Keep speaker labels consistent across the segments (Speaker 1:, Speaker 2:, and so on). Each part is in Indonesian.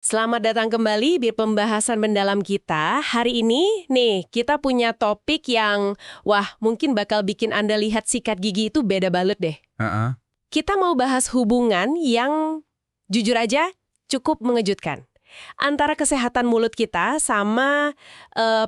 Speaker 1: Selamat datang kembali di pembahasan mendalam kita. Hari ini, nih, kita punya topik yang, wah, mungkin bakal bikin Anda lihat sikat gigi itu beda banget deh.
Speaker 2: Heeh.
Speaker 1: Kita mau bahas hubungan yang, jujur aja, cukup mengejutkan. Antara kesehatan mulut kita sama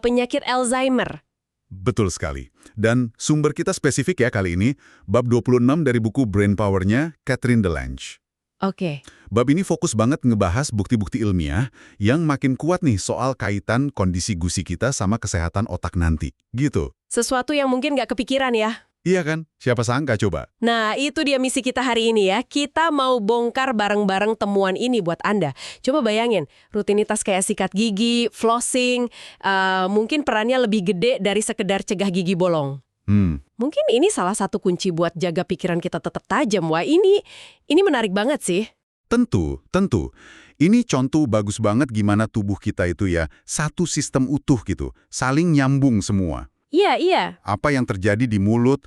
Speaker 1: penyakit Alzheimer.
Speaker 2: Betul sekali. Dan sumber kita spesifik ya kali ini, bab 26 dari buku Brain Power-nya Catherine DeLange.
Speaker 1: Oke.
Speaker 2: Bab ini fokus banget ngebahas bukti-bukti ilmiah yang makin kuat nih soal kaitan kondisi gusi kita sama kesehatan otak nanti. Gitu.
Speaker 1: Sesuatu yang mungkin nggak kepikiran ya.
Speaker 2: Iya kan? Siapa sangka coba?
Speaker 1: Nah, itu dia misi kita hari ini ya. Kita mau bongkar bareng-bareng temuan ini buat Anda. Coba bayangin, rutinitas kayak sikat gigi, flossing, mungkin perannya lebih gede dari sekedar cegah gigi bolong. Mungkin ini salah satu kunci buat jaga pikiran kita tetap tajam. Wah, ini menarik banget sih.
Speaker 2: Tentu. Ini contoh bagus banget gimana tubuh kita itu ya, satu sistem utuh gitu, saling nyambung semua.
Speaker 1: Iya.
Speaker 2: Apa yang terjadi di mulut,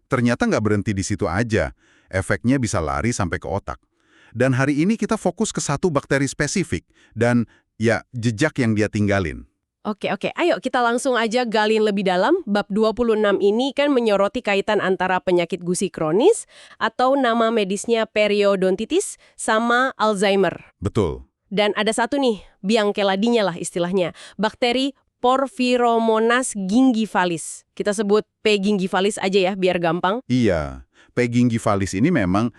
Speaker 2: ternyata nggak berhenti di situ aja. Efeknya bisa lari sampai ke otak. Dan hari ini kita fokus ke satu bakteri spesifik dan ya jejak yang dia tinggalin.
Speaker 1: Oke. Ayo kita langsung aja galin lebih dalam. Bab 26 ini kan menyoroti kaitan antara penyakit gusi kronis atau nama medisnya periodontitis sama Alzheimer.
Speaker 2: Betul.
Speaker 1: Dan ada satu nih, biang keladinya lah istilahnya, bakteri Porphyromonas gingivalis. Kita sebut P. gingivalis aja ya, biar gampang.
Speaker 2: Iya, P. gingivalis ini memang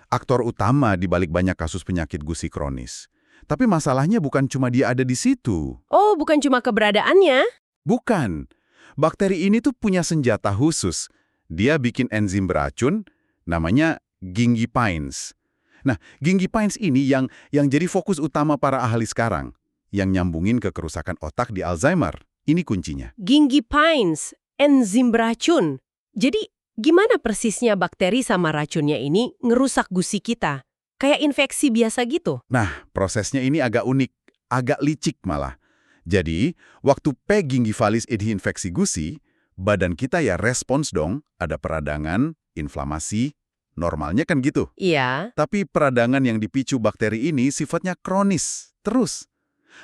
Speaker 2: aktor utama di balik banyak kasus penyakit gusi kronis. Tapi masalahnya bukan cuma dia ada di situ.
Speaker 1: Oh, bukan cuma keberadaannya?
Speaker 2: Bukan. Bakteri ini tuh punya senjata khusus. Dia bikin enzim beracun, namanya gingipines. Nah, gingipines ini yang jadi fokus utama para ahli sekarang, yang nyambungin ke kerusakan otak di Alzheimer. Ini kuncinya.
Speaker 1: Gingipines, enzim beracun. Jadi, gimana persisnya bakteri sama racunnya ini ngerusak gusi kita? Kayak infeksi biasa gitu?
Speaker 2: Nah, prosesnya ini agak unik, agak licik malah. Jadi, waktu P. gingivalis ini infeksi gusi, badan kita ya respons dong, ada peradangan, inflamasi, normalnya kan gitu.
Speaker 1: Iya.
Speaker 2: Tapi peradangan yang dipicu bakteri ini sifatnya kronis, terus.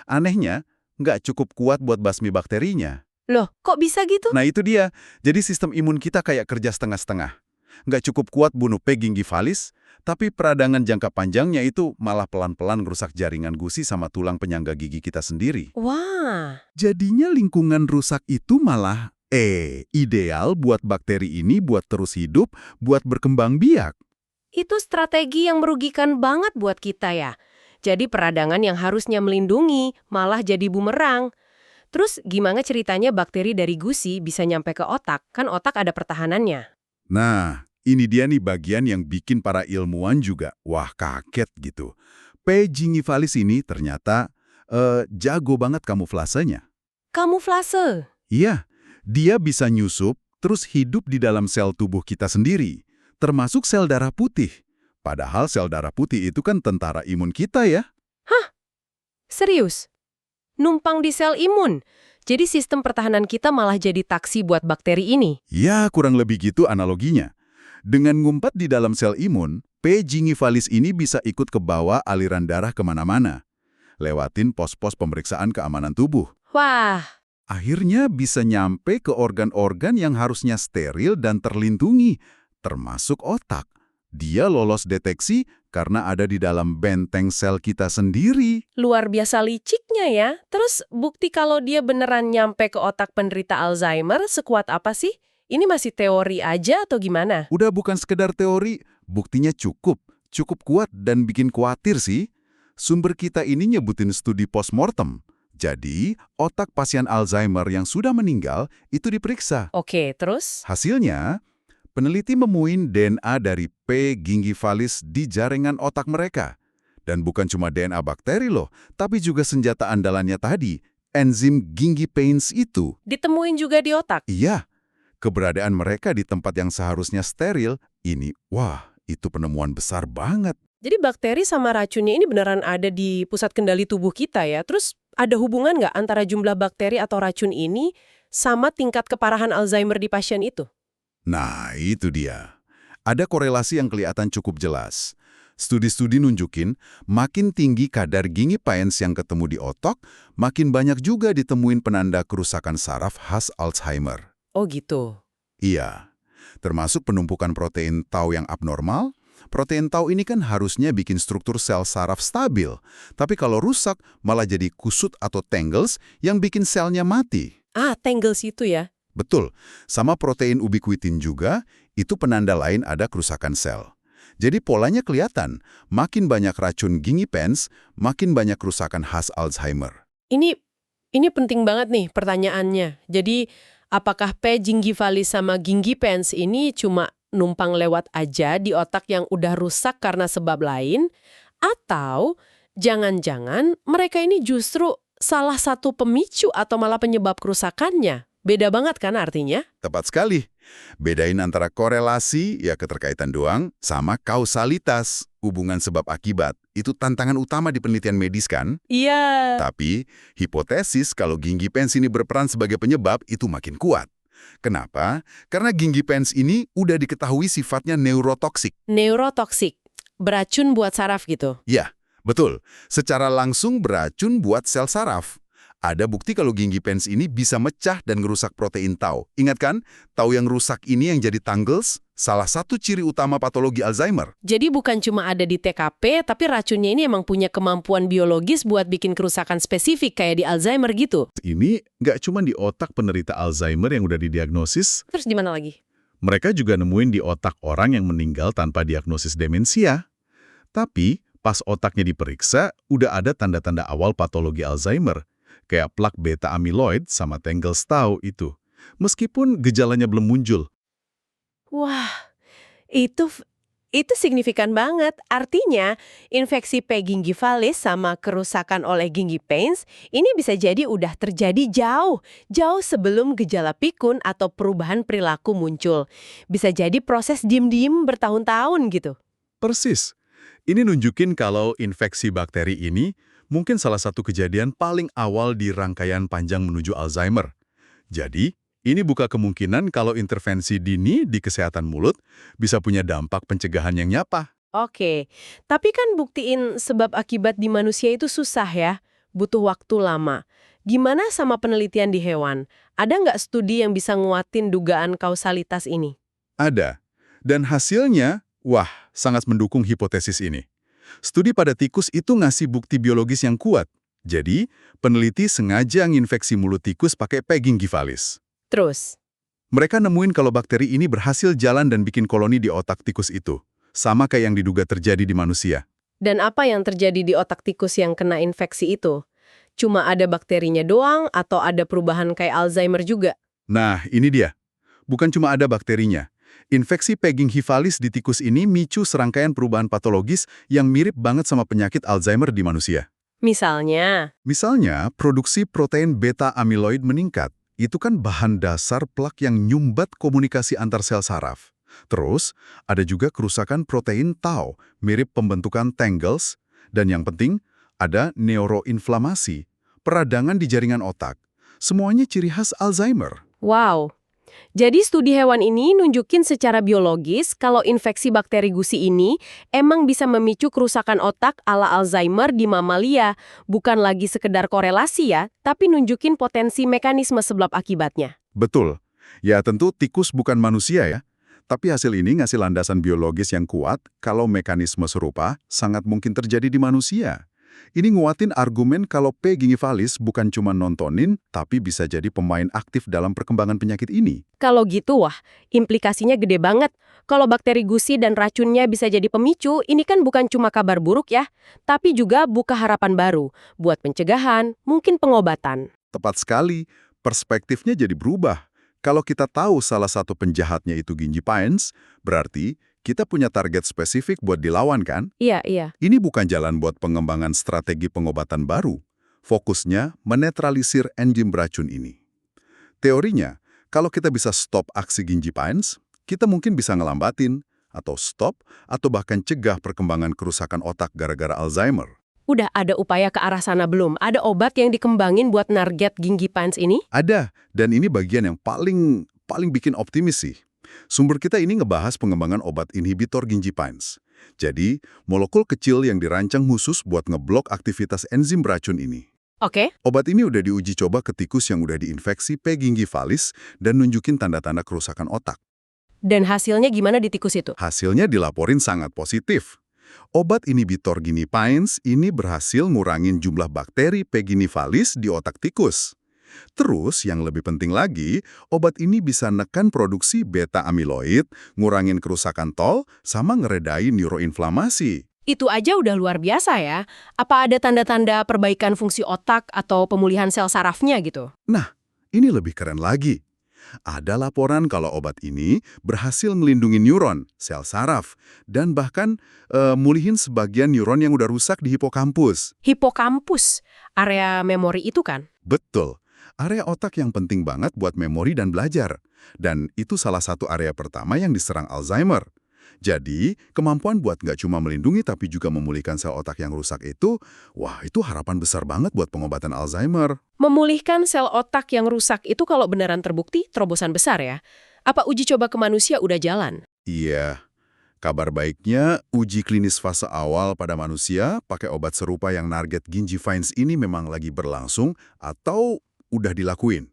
Speaker 2: Anehnya, nggak cukup kuat buat basmi bakterinya.
Speaker 1: Loh, kok bisa gitu?
Speaker 2: Nah itu dia, jadi sistem imun kita kayak kerja setengah-setengah. Nggak cukup kuat bunuh P. gingivalis, tapi peradangan jangka panjangnya itu malah pelan-pelan ngerusak jaringan gusi sama tulang penyangga gigi kita sendiri.
Speaker 1: Wah.
Speaker 2: Jadinya lingkungan rusak itu malah ideal buat bakteri ini buat terus hidup, buat berkembang biak.
Speaker 1: Itu strategi yang merugikan banget buat kita ya. Jadi peradangan yang harusnya melindungi malah jadi bumerang. Terus gimana ceritanya bakteri dari gusi bisa nyampe ke otak? Kan otak ada pertahanannya.
Speaker 2: Nah, ini dia nih bagian yang bikin para ilmuwan juga, wah kaget gitu. P. gingivalis ini ternyata jago banget kamuflasenya.
Speaker 1: Kamuflase.
Speaker 2: Iya, dia bisa nyusup terus hidup di dalam sel tubuh kita sendiri, termasuk sel darah putih. Padahal sel darah putih itu kan tentara imun kita ya.
Speaker 1: Serius? Numpang di sel imun. Jadi sistem pertahanan kita malah jadi taksi buat bakteri ini.
Speaker 2: Ya, kurang lebih gitu analoginya. Dengan ngumpet di dalam sel imun, P. gingivalis ini bisa ikut ke bawah aliran darah kemana-mana. Lewatin pos-pos pemeriksaan keamanan tubuh.
Speaker 1: Wah,
Speaker 2: Akhirnya bisa nyampe ke organ-organ yang harusnya steril dan terlindungi, termasuk otak. Dia lolos deteksi karena ada di dalam benteng sel kita sendiri.
Speaker 1: luar biasa liciknya ya. Terus bukti kalau dia beneran nyampe ke otak penderita Alzheimer sekuat apa sih? Ini masih teori aja atau gimana?
Speaker 2: Udah bukan sekedar teori, buktinya cukup kuat dan bikin khawatir sih. Sumber kita ini nyebutin studi postmortem. Jadi, otak pasien Alzheimer yang sudah meninggal itu diperiksa.
Speaker 1: Oke, terus?
Speaker 2: Hasilnya, peneliti menemuin DNA dari P. gingivalis di jaringan otak mereka. Dan bukan cuma DNA bakteri loh, tapi juga senjata andalannya tadi, enzim gingipines itu.
Speaker 1: Ditemuin juga di otak?
Speaker 2: Iya, keberadaan mereka di tempat yang seharusnya steril, ini, wah, itu penemuan besar banget.
Speaker 1: Jadi bakteri sama racunnya ini beneran ada di pusat kendali tubuh kita ya? Terus ada hubungan nggak antara jumlah bakteri atau racun ini sama tingkat keparahan Alzheimer di pasien itu?
Speaker 2: Nah, itu dia. Ada korelasi yang kelihatan cukup jelas. Studi-studi nunjukin, makin tinggi kadar gingipines yang ketemu di otak, makin banyak juga ditemuin penanda kerusakan saraf khas Alzheimer.
Speaker 1: Oh gitu.
Speaker 2: Iya, termasuk penumpukan protein tau yang abnormal. Protein tau ini kan harusnya bikin struktur sel saraf stabil, tapi kalau rusak malah jadi kusut atau tangles yang bikin selnya mati.
Speaker 1: Ah, tangles itu ya.
Speaker 2: Betul, sama protein ubiquitin juga, itu penanda lain ada kerusakan sel. Jadi polanya kelihatan, makin banyak racun gingipens, makin banyak kerusakan khas Alzheimer.
Speaker 1: Ini penting banget nih pertanyaannya. Jadi, apakah P. gingivalis sama gingipens ini cuma numpang lewat aja di otak yang udah rusak karena sebab lain? Atau jangan-jangan mereka ini justru salah satu pemicu atau malah penyebab kerusakannya? Beda banget kan artinya?
Speaker 2: Tepat sekali. Bedain antara korelasi, ya keterkaitan doang, sama kausalitas, hubungan sebab akibat. Itu tantangan utama di penelitian medis kan?
Speaker 1: Iya.
Speaker 2: Tapi, hipotesis kalau gingipens ini berperan sebagai penyebab itu makin kuat. Kenapa? Karena gingipens ini udah diketahui sifatnya neurotoksik.
Speaker 1: Neurotoksik. Beracun buat saraf gitu.
Speaker 2: Ya, betul. Secara langsung beracun buat sel saraf. Ada bukti kalau gingipens ini bisa mecah dan ngerusak protein tau. Ingat kan? Tau yang rusak ini yang jadi tangles, salah satu ciri utama patologi Alzheimer.
Speaker 1: Jadi bukan cuma ada di TKP, tapi racunnya ini emang punya kemampuan biologis buat bikin kerusakan spesifik kayak di Alzheimer gitu.
Speaker 2: Ini nggak cuma di otak penderita Alzheimer yang udah didiagnosis,
Speaker 1: Terus di mana lagi?
Speaker 2: mereka juga nemuin di otak orang yang meninggal tanpa diagnosis demensia. Tapi, pas otaknya diperiksa, udah ada tanda-tanda awal patologi Alzheimer, kayak plak beta amyloid sama tangles tau itu. Meskipun gejalanya belum muncul.
Speaker 1: Wah, itu signifikan banget. Artinya, infeksi P. gingivalis sama kerusakan oleh gingipens ini bisa jadi udah terjadi jauh sebelum gejala pikun atau perubahan perilaku muncul. Bisa jadi proses diem-diem bertahun-tahun gitu.
Speaker 2: Persis. Ini nunjukin kalau infeksi bakteri ini mungkin salah satu kejadian paling awal di rangkaian panjang menuju Alzheimer. Jadi, ini buka kemungkinan kalau intervensi dini di kesehatan mulut bisa punya dampak pencegahan yang nyata.
Speaker 1: Oke, tapi kan buktiin sebab akibat di manusia itu susah ya, butuh waktu lama. Gimana sama penelitian di hewan? Ada nggak studi yang bisa nguatin dugaan kausalitas ini?
Speaker 2: Ada. Dan hasilnya, wah, sangat mendukung hipotesis ini. Studi pada tikus itu ngasih bukti biologis yang kuat. Jadi, peneliti sengaja nginfeksi mulut tikus pakai P. gingivalis.
Speaker 1: Terus?
Speaker 2: Mereka nemuin kalau bakteri ini berhasil jalan dan bikin koloni di otak tikus itu. Sama kayak yang diduga terjadi di manusia.
Speaker 1: Dan apa yang terjadi di otak tikus yang kena infeksi itu? Cuma ada bakterinya doang atau ada perubahan kayak Alzheimer juga?
Speaker 2: Nah, ini dia. Bukan cuma ada bakterinya. Infeksi P. gingivalis di tikus ini micu serangkaian perubahan patologis yang mirip banget sama penyakit Alzheimer di manusia.
Speaker 1: Misalnya?
Speaker 2: Misalnya, produksi protein beta amyloid meningkat. Itu kan bahan dasar plak yang nyumbat komunikasi antar sel saraf. Terus, ada juga kerusakan protein tau, mirip pembentukan tangles. Dan yang penting, ada neuroinflamasi, peradangan di jaringan otak. Semuanya ciri khas Alzheimer.
Speaker 1: Wow. Jadi studi hewan ini nunjukin secara biologis kalau infeksi bakteri gusi ini emang bisa memicu kerusakan otak ala Alzheimer di mamalia. Bukan lagi sekedar korelasi ya, tapi nunjukin potensi mekanisme sebab akibatnya.
Speaker 2: Betul. Ya tentu tikus bukan manusia ya. Tapi hasil ini ngasih landasan biologis yang kuat kalau mekanisme serupa sangat mungkin terjadi di manusia. Ini nguatin argumen kalau P. gingivalis bukan cuma nontonin, tapi bisa jadi pemain aktif dalam perkembangan penyakit ini.
Speaker 1: Kalau gitu, wah, implikasinya gede banget. Kalau bakteri gusi dan racunnya bisa jadi pemicu, ini kan bukan cuma kabar buruk ya, tapi juga buka harapan baru buat pencegahan, mungkin pengobatan.
Speaker 2: Tepat sekali, perspektifnya jadi berubah. Kalau kita tahu salah satu penjahatnya itu gingipines, berarti kita punya target spesifik buat dilawan kan?
Speaker 1: Iya.
Speaker 2: Ini bukan jalan buat pengembangan strategi pengobatan baru. Fokusnya menetralisir enzim beracun ini. Teorinya, kalau kita bisa stop aksi gingipines, kita mungkin bisa ngelambatin, atau stop, atau bahkan cegah perkembangan kerusakan otak gara-gara Alzheimer.
Speaker 1: Udah ada upaya ke arah sana belum? Ada obat yang dikembangin buat narget gingipines ini?
Speaker 2: Ada, dan ini bagian yang paling bikin optimis sih. Sumber kita ini ngebahas pengembangan obat inhibitor gingipines. Jadi, molekul kecil yang dirancang khusus buat ngeblok aktivitas enzim beracun ini.
Speaker 1: Oke.
Speaker 2: Obat ini udah diuji coba ke tikus yang udah diinfeksi P. gingivalis dan nunjukin tanda-tanda kerusakan otak.
Speaker 1: Dan hasilnya gimana di tikus itu?
Speaker 2: Hasilnya dilaporin sangat positif. Obat inhibitor ginipines ini berhasil ngurangin jumlah bakteri P. gingivalis di otak tikus. Terus, yang lebih penting lagi, obat ini bisa nekan produksi beta-amiloid, ngurangin kerusakan tol, sama ngeredain neuroinflamasi.
Speaker 1: Itu aja udah luar biasa ya. Apa ada tanda-tanda perbaikan fungsi otak atau pemulihan sel sarafnya gitu?
Speaker 2: Nah, ini lebih keren lagi. Ada laporan kalau obat ini berhasil melindungi neuron, sel saraf, dan bahkan mulihin sebagian neuron yang udah rusak di hipokampus.
Speaker 1: Hipokampus, area memori itu kan?
Speaker 2: Betul. Area otak yang penting banget buat memori dan belajar. Dan itu salah satu area pertama yang diserang Alzheimer. Jadi, kemampuan buat nggak cuma melindungi tapi juga memulihkan sel otak yang rusak itu, wah itu harapan besar banget buat pengobatan Alzheimer.
Speaker 1: Memulihkan sel otak yang rusak itu kalau beneran terbukti terobosan besar ya. Apa uji coba ke manusia udah jalan?
Speaker 2: Iya. Kabar baiknya, uji klinis fase awal pada manusia pakai obat serupa yang narget Gingivine's ini memang lagi berlangsung atau udah dilakuin.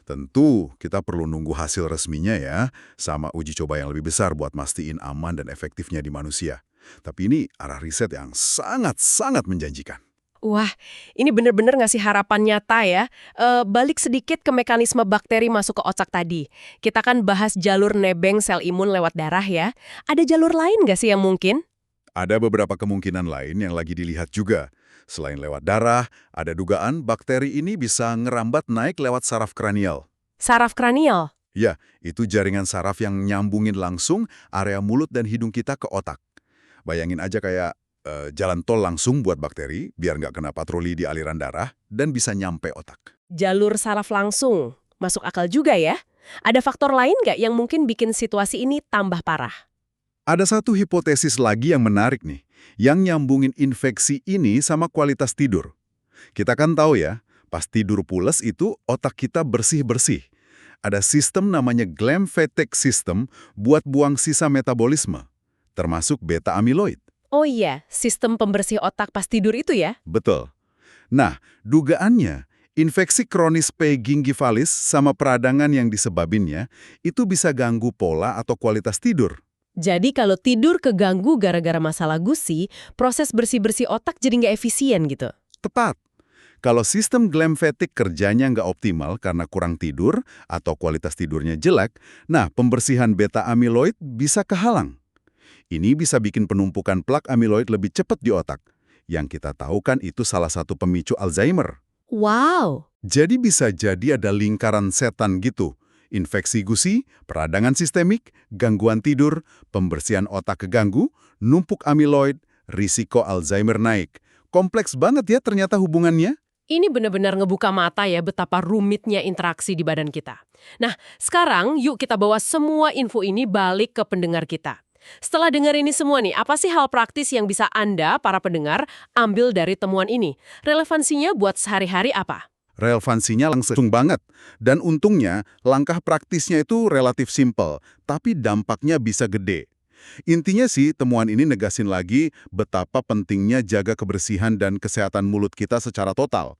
Speaker 2: Tentu, kita perlu nunggu hasil resminya ya, sama uji coba yang lebih besar buat mastiin aman dan efektifnya di manusia. Tapi ini arah riset yang sangat-sangat menjanjikan.
Speaker 1: Wah, ini bener-bener ngasih harapan nyata ya. Balik sedikit ke mekanisme bakteri masuk ke otak tadi. Kita kan bahas jalur nebeng sel imun lewat darah ya. Ada jalur lain nggak sih yang mungkin?
Speaker 2: Ada beberapa kemungkinan lain yang lagi dilihat juga. Selain lewat darah, ada dugaan bakteri ini bisa ngerambat naik lewat saraf kranial.
Speaker 1: Saraf kranial?
Speaker 2: Ya, itu jaringan saraf yang nyambungin langsung area mulut dan hidung kita ke otak. Bayangin aja kayak jalan tol langsung buat bakteri, biar nggak kena patroli di aliran darah, dan bisa nyampe otak.
Speaker 1: Jalur saraf langsung. Masuk akal juga ya. Ada faktor lain nggak yang mungkin bikin situasi ini tambah parah?
Speaker 2: Ada satu hipotesis lagi yang menarik nih, yang nyambungin infeksi ini sama kualitas tidur. Kita kan tahu ya, pas tidur pules itu otak kita bersih-bersih. Ada sistem namanya glymphatic system buat buang sisa metabolisme, termasuk beta-amiloid.
Speaker 1: Oh iya, sistem pembersih otak pas tidur itu ya?
Speaker 2: Betul. Nah, dugaannya, infeksi kronis P. gingivalis sama peradangan yang disebabinnya itu bisa ganggu pola atau kualitas tidur.
Speaker 1: Jadi kalau tidur keganggu gara-gara masalah gusi, proses bersih-bersih otak jadi nggak efisien gitu.
Speaker 2: Tepat. Kalau sistem glymphatic kerjanya nggak optimal karena kurang tidur atau kualitas tidurnya jelek, nah pembersihan beta-amiloid bisa kehalang. Ini bisa bikin penumpukan plak amiloid lebih cepat di otak. Yang kita tahu kan itu salah satu pemicu Alzheimer.
Speaker 1: Wow!
Speaker 2: Jadi bisa jadi ada lingkaran setan gitu. Infeksi gusi, peradangan sistemik, gangguan tidur, pembersihan otak keganggu, numpuk amiloid, risiko Alzheimer naik. Kompleks banget ya ternyata hubungannya.
Speaker 1: Ini benar-benar ngebuka mata ya betapa rumitnya interaksi di badan kita. Nah, sekarang yuk kita bawa semua info ini balik ke pendengar kita. Setelah dengar ini semua nih, apa sih hal praktis yang bisa Anda, para pendengar, ambil dari temuan ini? Relevansinya buat sehari-hari apa?
Speaker 2: Relevansinya langsung banget. Dan untungnya, langkah praktisnya itu relatif simpel, tapi dampaknya bisa gede. Intinya sih, temuan ini negasin lagi betapa pentingnya jaga kebersihan dan kesehatan mulut kita secara total.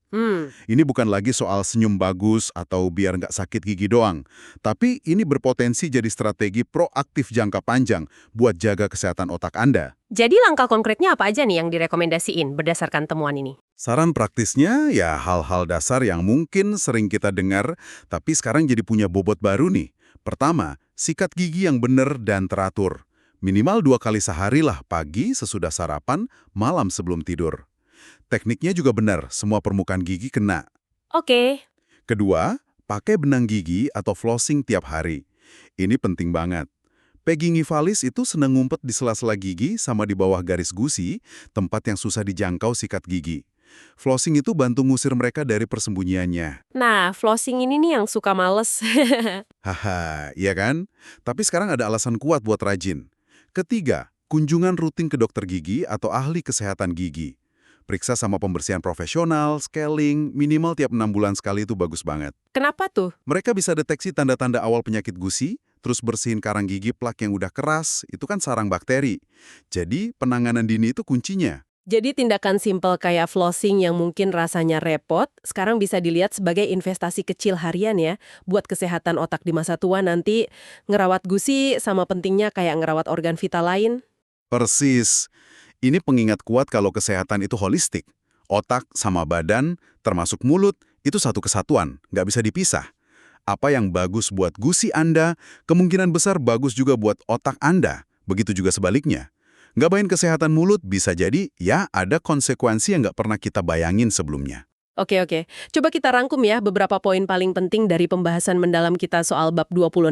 Speaker 2: Ini bukan lagi soal senyum bagus atau biar nggak sakit gigi doang. Tapi ini berpotensi jadi strategi proaktif jangka panjang buat jaga kesehatan otak Anda.
Speaker 1: Jadi langkah konkretnya apa aja nih yang direkomendasiin berdasarkan temuan ini?
Speaker 2: Saran praktisnya ya hal-hal dasar yang mungkin sering kita dengar, tapi sekarang jadi punya bobot baru nih. Pertama, sikat gigi yang benar dan teratur. Minimal 2 kali sehari lah, pagi sesudah sarapan, malam sebelum tidur. Tekniknya juga benar, semua permukaan gigi kena.
Speaker 1: Oke.
Speaker 2: Kedua, pakai benang gigi atau flossing tiap hari. Ini penting banget. P. gingivalis itu senang ngumpet di sela-sela gigi sama di bawah garis gusi, tempat yang susah dijangkau sikat gigi. Flossing itu bantu ngusir mereka dari persembunyiannya.
Speaker 1: Nah, flossing ini nih yang suka males.
Speaker 2: Haha, iya kan? Tapi sekarang ada alasan kuat buat rajin. Ketiga, kunjungan rutin ke dokter gigi atau ahli kesehatan gigi. Periksa sama pembersihan profesional, scaling, minimal tiap 6 bulan sekali itu bagus banget.
Speaker 1: Kenapa tuh?
Speaker 2: Mereka bisa deteksi tanda-tanda awal penyakit gusi, terus bersihin karang gigi plak yang udah keras, itu kan sarang bakteri. Jadi penanganan dini itu kuncinya.
Speaker 1: Jadi tindakan simpel kayak flossing yang mungkin rasanya repot, sekarang bisa dilihat sebagai investasi kecil harian ya, buat kesehatan otak di masa tua nanti ngerawat gusi sama pentingnya kayak ngerawat organ vital lain.
Speaker 2: Persis. Ini pengingat kuat kalau kesehatan itu holistik. Otak sama badan, termasuk mulut, itu satu kesatuan, nggak bisa dipisah. Apa yang bagus buat gusi Anda, kemungkinan besar bagus juga buat otak Anda. Begitu juga sebaliknya. Nggak baik kesehatan mulut bisa jadi, ya ada konsekuensi yang nggak pernah kita bayangin sebelumnya.
Speaker 1: Oke. Coba kita rangkum ya beberapa poin paling penting dari pembahasan mendalam kita soal bab 26.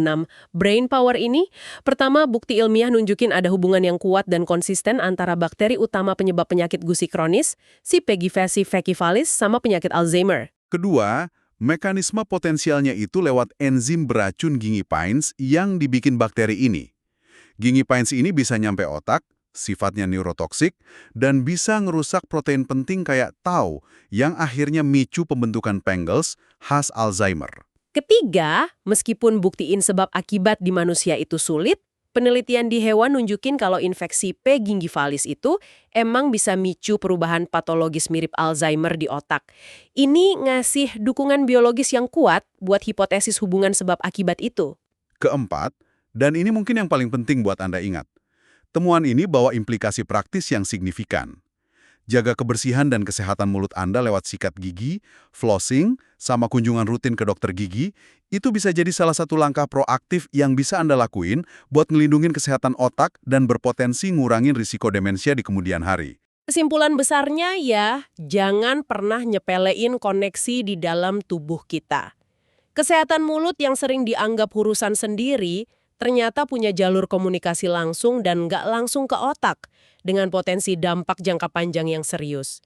Speaker 1: Brain power ini, pertama bukti ilmiah nunjukin ada hubungan yang kuat dan konsisten antara bakteri utama penyebab penyakit gusi kronis, si Peggy-Fassi facivalis, sama penyakit Alzheimer.
Speaker 2: Kedua, mekanisme potensialnya itu lewat enzim beracun gingipines yang dibikin bakteri ini. Gingipines ini bisa nyampe otak, sifatnya neurotoksik, dan bisa ngerusak protein penting kayak tau yang akhirnya micu pembentukan Pengels khas Alzheimer.
Speaker 1: Ketiga, meskipun buktiin sebab akibat di manusia itu sulit, penelitian di hewan nunjukin kalau infeksi P. gingivalis itu emang bisa micu perubahan patologis mirip Alzheimer di otak. Ini ngasih dukungan biologis yang kuat buat hipotesis hubungan sebab akibat itu.
Speaker 2: Keempat, dan ini mungkin yang paling penting buat Anda ingat, temuan ini bawa implikasi praktis yang signifikan. Jaga kebersihan dan kesehatan mulut Anda lewat sikat gigi, flossing, sama kunjungan rutin ke dokter gigi, itu bisa jadi salah satu langkah proaktif yang bisa Anda lakuin buat ngelindungin kesehatan otak dan berpotensi ngurangin risiko demensia di kemudian hari.
Speaker 1: Kesimpulan besarnya ya, jangan pernah nyepelein koneksi di dalam tubuh kita. Kesehatan mulut yang sering dianggap urusan sendiri, ternyata punya jalur komunikasi langsung dan nggak langsung ke otak, dengan potensi dampak jangka panjang yang serius.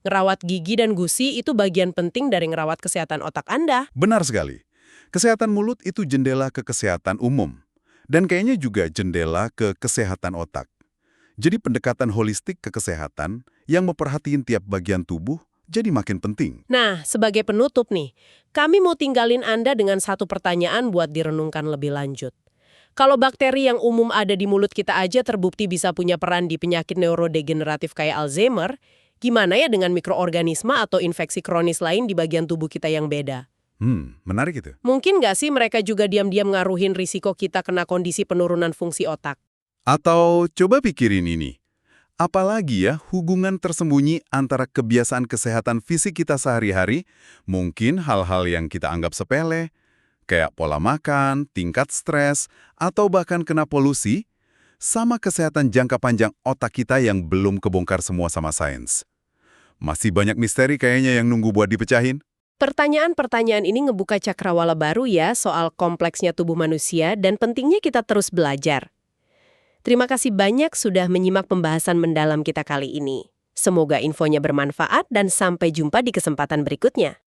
Speaker 1: Ngerawat gigi dan gusi itu bagian penting dari ngerawat kesehatan otak Anda.
Speaker 2: Benar sekali. Kesehatan mulut itu jendela ke kesehatan umum. Dan kayaknya juga jendela ke kesehatan otak. Jadi pendekatan holistik ke kesehatan yang memperhatiin tiap bagian tubuh jadi makin penting.
Speaker 1: Nah, sebagai penutup nih, kami mau tinggalin Anda dengan satu pertanyaan buat direnungkan lebih lanjut. Kalau bakteri yang umum ada di mulut kita aja terbukti bisa punya peran di penyakit neurodegeneratif kayak Alzheimer, gimana ya dengan mikroorganisme atau infeksi kronis lain di bagian tubuh kita yang beda?
Speaker 2: Menarik itu.
Speaker 1: Mungkin nggak sih mereka juga diam-diam ngaruhin risiko kita kena kondisi penurunan fungsi otak?
Speaker 2: Atau coba pikirin ini. Apalagi ya hubungan tersembunyi antara kebiasaan kesehatan fisik kita sehari-hari, mungkin hal-hal yang kita anggap sepele, kayak pola makan, tingkat stres, atau bahkan kena polusi, sama kesehatan jangka panjang otak kita yang belum kebongkar semua sama sains. Masih banyak misteri kayaknya yang nunggu buat dipecahin.
Speaker 1: Pertanyaan-pertanyaan ini ngebuka cakrawala baru ya soal kompleksnya tubuh manusia dan pentingnya kita terus belajar. Terima kasih banyak sudah menyimak pembahasan mendalam kita kali ini. Semoga infonya bermanfaat dan sampai jumpa di kesempatan berikutnya.